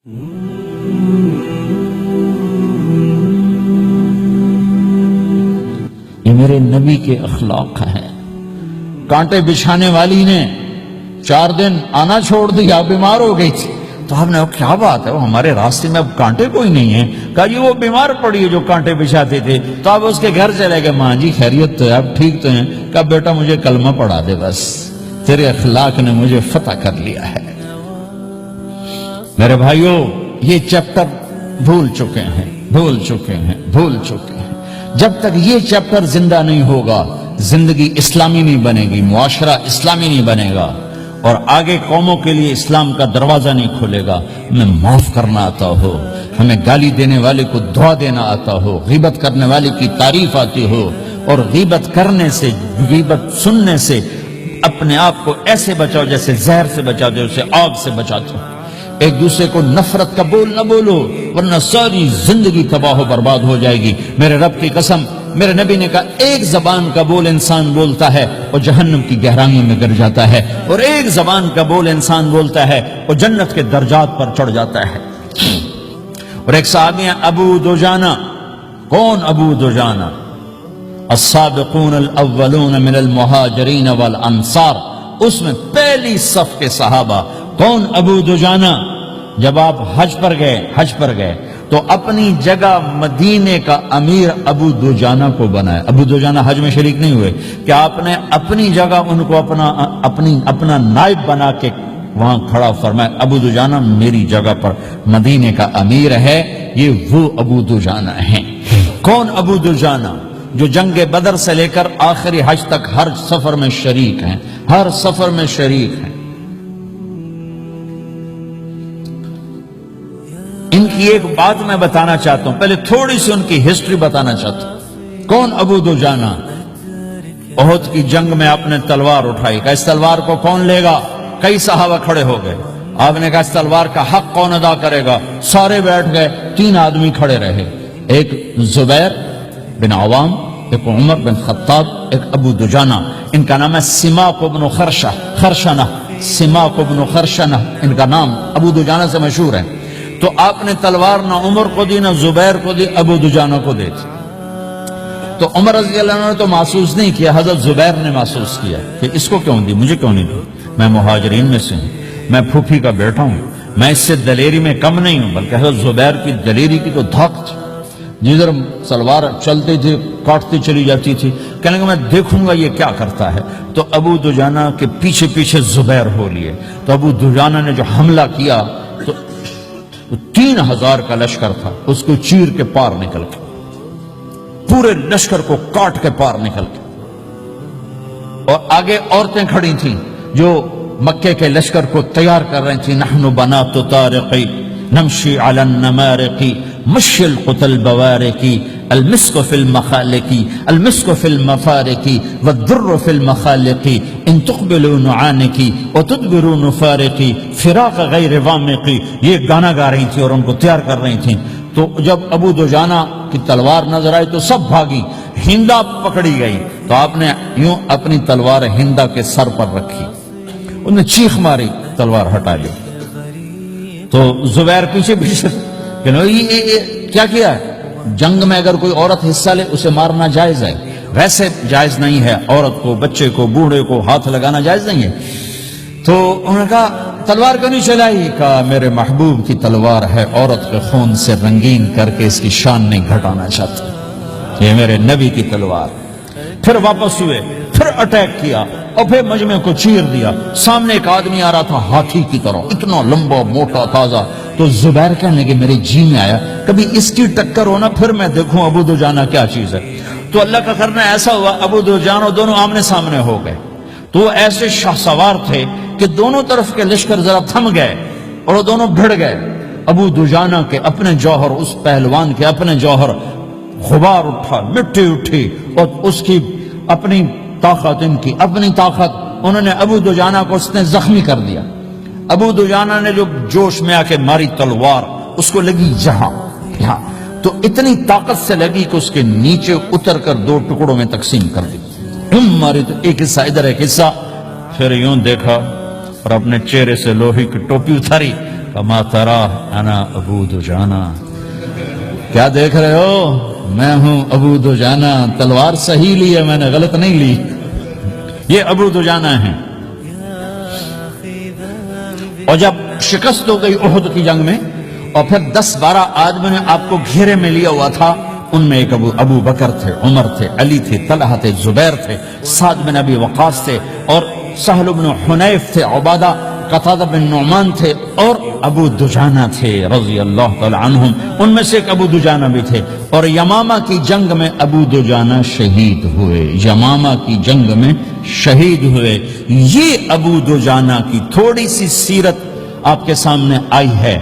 یہ میرے نبی کے اخلاق ہیں. کانٹے بچھانے والی نے 4 دن آنا چھوڑ دیا، بیمار ہو گئی تھی. تو ہم نے کیا بات ہے، وہ ہمارے راستے میں اب کانٹے کوئی نہیں ہیں. کہا جی وہ بیمار پڑی ہے جو کانٹے بچھاتے تھے. تو آپ اس کے گھر چلے گئے. ماں جی خیریت تو ہے، آپ ٹھیک تو ہیں؟ کہا بیٹا مجھے کلمہ پڑھا دے، بس تیرے اخلاق نے مجھے فتح کر لیا ہے. میرے بھائیوں، یہ چیپٹر بھول چکے ہیں. جب تک یہ چیپٹر زندہ نہیں ہوگا، زندگی اسلامی نہیں بنے گی، معاشرہ اسلامی نہیں بنے گا، اور آگے قوموں کے لیے اسلام کا دروازہ نہیں کھلے گا. ہمیں معاف کرنا آتا ہو، ہمیں گالی دینے والے کو دعا دینا آتا ہو، غیبت کرنے والے کی تعریف آتی ہو، اور غیبت کرنے سے، غیبت سننے سے اپنے آپ کو ایسے بچاؤ جیسے زہر سے بچاتے ہو، اسے آگ سے بچاتے ہو. ایک دوسرے کو نفرت کا بول نہ بولو، ورنہ ساری زندگی تباہ و برباد ہو جائے گی. میرے رب کی قسم، میرے نبی نے کہا ایک زبان کا بول انسان بولتا ہے اور جہنم کی گہرائیوں میں گر جاتا ہے، اور ایک زبان کا بول انسان بولتا ہے اور جنت کے درجات پر چڑھ جاتا ہے. اور ایک صحابی ہیں ابو دجانہ. کون ابو دجانہ؟ السابقون الاولون من المہاجرین والانصار، اس میں پہلی صف کے صحابہ. کون ابو دجانہ؟ جب آپ حج پر گئے تو اپنی جگہ مدینے کا امیر ابو دجانہ کو بنائے. ابو دجانہ حج میں شریک نہیں ہوئے کہ آپ نے اپنی جگہ ان کو اپنا نائب بنا کے وہاں کھڑا فرمایا ابو دجانہ میری جگہ پر مدینے کا امیر ہے. یہ وہ ابو دجانہ ہیں. کون ابو دجانہ؟ جو جنگ بدر سے لے کر آخری حج تک ہر سفر میں شریک ہیں. ان کی ایک بات میں بتانا چاہتا ہوں، پہلے تھوڑی سی ان کی ہسٹری بتانا چاہتا ہوں. کون ابو دجانہ؟ احد کی جنگ میں آپ نے تلوار اٹھائی. کہا اس تلوار کو کون لے گا؟ کئی صحابہ کھڑے ہو گئے. آپ نے کہا اس تلوار کا حق کون ادا کرے گا؟ سارے بیٹھ گئے. 3 آدمی کھڑے رہے، ایک زبیر بن عوام، ایک عمر بن خطاب، ایک ابو دجانہ. ان کا نام ہے سماق بن خرشنہ. سماق بن خرشنہ ان کا نام ابو دجانہ سے مشہور ہے. تو آپ نے تلوار نہ عمر کو دی، نہ زبیر کو دی، ابو دجانہ کو دی. تو عمر رضی اللہ عنہ نے تو محسوس نہیں کیا، حضرت زبیر نے محسوس کیا کہ اس کو کیوں دی، مجھے کیوں نہیں دی؟ میں مہاجرین میں سے ہوں، میں پھوپھی کا بیٹا ہوں، میں اس سے دلیری میں کم نہیں ہوں. بلکہ حضرت زبیر کی دلیری کی تو دھاک تھی، جدھر سلوار چلتی تھی کاٹتی چلی جاتی تھی. کہنے کہ میں دیکھوں گا یہ کیا کرتا ہے. تو ابو دجانہ کے پیچھے زبیر ہو لیے. تو ابو دجانہ نے جو حملہ کیا تو 3000 کا لشکر تھا، اس کو چیر کے پار نکل کے، پورے لشکر کو کاٹ کے پار نکل کے. اور آگے عورتیں کھڑی تھیں جو مکے کے لشکر کو تیار کر رہی تھیں. نحن بنات طارقی نمشی علی النمارقی مشی القتل بوارقی المسک فی المخالقی المسک فی المفارقی والدر فی المخالقی ان تقبلوا نعانقی وتدبروا نفارقی فراق غیر وامقی. یہ گانا گا رہی تھی اور ان کو تیار کر رہی تھیں. تو جب ابو دجانہ کی تلوار نظر آئی تو سب بھاگی. ہندا پکڑی گئی تو آپ نے یوں اپنی تلوار ہندا کے سر پر رکھی، انہوں نے چیخ ماری، تلوار ہٹا لی. تو زبیر پیچھے کہ یہ کیا کیا ہے؟ جنگ میں اگر کوئی عورت حصہ لے اسے مارنا جائز ہے، ویسے جائز نہیں ہے. عورت کو، بچے کو، بوڑھے کو ہاتھ لگانا جائز نہیں ہے. تو انہوں نے کہا تلوار کیوں نہیں چلائی؟ کہا میرے محبوب کی تلوار ہے، عورت کے خون سے رنگین کر کے اس کی شان نہیں گھٹانا چاہتا، یہ میرے نبی کی تلوار. پھر واپس ہوئے، پھر اٹیک کیا اور پھر مجمع کو چیر دیا. سامنے ایک آدمی آ رہا تھا ہاتھی کی طرح، اتنا لمبا موٹا تازہ. تو زبیر کہنے لگے میرے جی میں آیا کبھی اس کی ٹکر ہونا، پھر میں دیکھوں ابو دجانہ کیا چیز ہے. تو اللہ کا کرنا ایسا ہوا ابو دجانہ دونوں آمنے سامنے ہو گئے. تو وہ ایسے شاہ سوار تھے کہ دونوں طرف کے لشکر ذرا تھم گئے اور وہ دونوں بھڑ گئے. ابو دجانہ کے اپنے جوہر، اس پہلوان کے اپنے جوہر، غبار اٹھا، مٹی اٹھی، اور اس کی اپنی طاقت، ان کی اپنی طاقت. انہوں نے ابو دجانہ کو اس نے زخمی کر دیا. ابو دجانہ نے جو جوش میں آ کے ماری تلوار، اس کو لگی یہاں، تو اتنی طاقت سے لگی کہ اس کے نیچے اتر کر 2 ٹکڑوں میں تقسیم کر دی. ماری تو ایک حصہ ادھر، ایک حصہ. پھر یوں دیکھا اور اپنے چہرے سے لوہے کی ٹوپی اتاری فما ترى انا ابو دجانہ، کیا دیکھ رہے ہو؟ میں ہوں ابو دجانہ، تلوار صحیح لی ہے میں نے، غلط نہیں لی۔ یہ ابو دجانہ ہیں۔ اور جب شکست ہو گئی احد کی جنگ میں، اور پھر 10-12 آدمی نے آپ کو گھیرے میں لیا ہوا تھا، ان میں ایک ابو بکر تھے، عمر تھے، علی تھے، طلحہ تھے، زبیر تھے، سعد بن ابی وقاص تھے، اور سہل بن حنیف تھے، عبادہ قتادہ بن نعمان تھے، اور ابو دجانہ تھے رضی اللہ تعالی عنہم۔ ان میں سے ایک ابو دجانہ بھی تھے، اور یمامہ کی جنگ میں ابو دجانہ شہید ہوئے، یمامہ کی جنگ میں شہید ہوئے۔ یہ ابو دجانہ کی تھوڑی سی سیرت آپ کے سامنے آئی ہے۔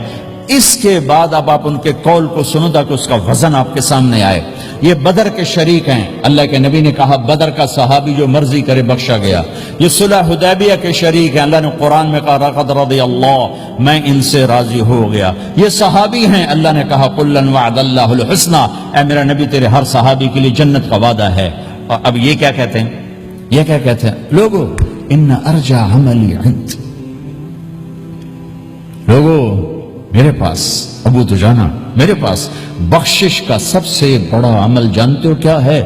اس کے بعد اب آپ ان کے قول کو سنو تاکہ اس کا وزن آپ کے سامنے آئے۔ یہ بدر کے شریک ہیں، اللہ کے نبی نے کہا بدر کا صحابی جو مرضی کرے بخشا گیا۔ یہ صلح حدیبیہ کے شریک ہیں، اللہ نے قرآن میں کہا لقد رضی اللہ، میں ان سے راضی ہو گیا۔ یہ صحابی ہیں، اللہ نے کہا کلا وعد اللہ الحسنى، اے میرا نبی تیرے ہر صحابی کے لیے جنت کا وعدہ ہے۔ اور اب یہ کیا کہتے ہیں؟ یہ کیا کہتے ہیں لوگو؟ ان ارجع عملی عند، لوگو میرے پاس، ابو دجانہ میرے پاس بخشش کا سب سے بڑا عمل جانتے ہو کیا ہے؟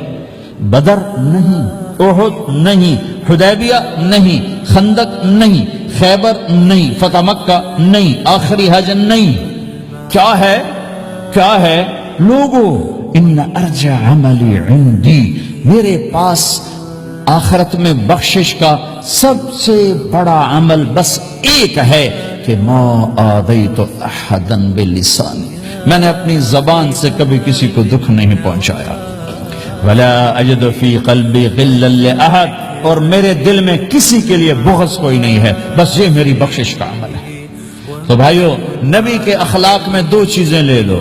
بدر نہیں، احد نہیں، حدیبیہ نہیں، خندق نہیں، خیبر نہیں، فتح مکہ نہیں، آخری حج نہیں۔ کیا ہے؟ کیا ہے لوگو؟ ان ارجع عملی عندی، میرے پاس آخرت میں بخشش کا سب سے بڑا عمل بس ایک ہے کہ ما آذیت احدا بلسانی، میں نے اپنی زبان سے کبھی کسی کو دکھ نہیں پہنچایا۔ ولا اجد فی قلبی غلا لاحد، اور میرے دل میں کسی کے لیے بغض کوئی نہیں ہے، بس یہ میری بخشش کا عمل ہے۔ تو بھائیو، نبی کے اخلاق میں 2 چیزیں لے لو،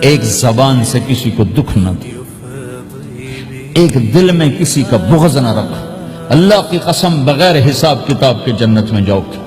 ایک زبان سے کسی کو دکھ نہ دو، ایک دل میں کسی کا بغض نہ رکھو۔ اللہ کی قسم بغیر حساب کتاب کے جنت میں جاؤ گے۔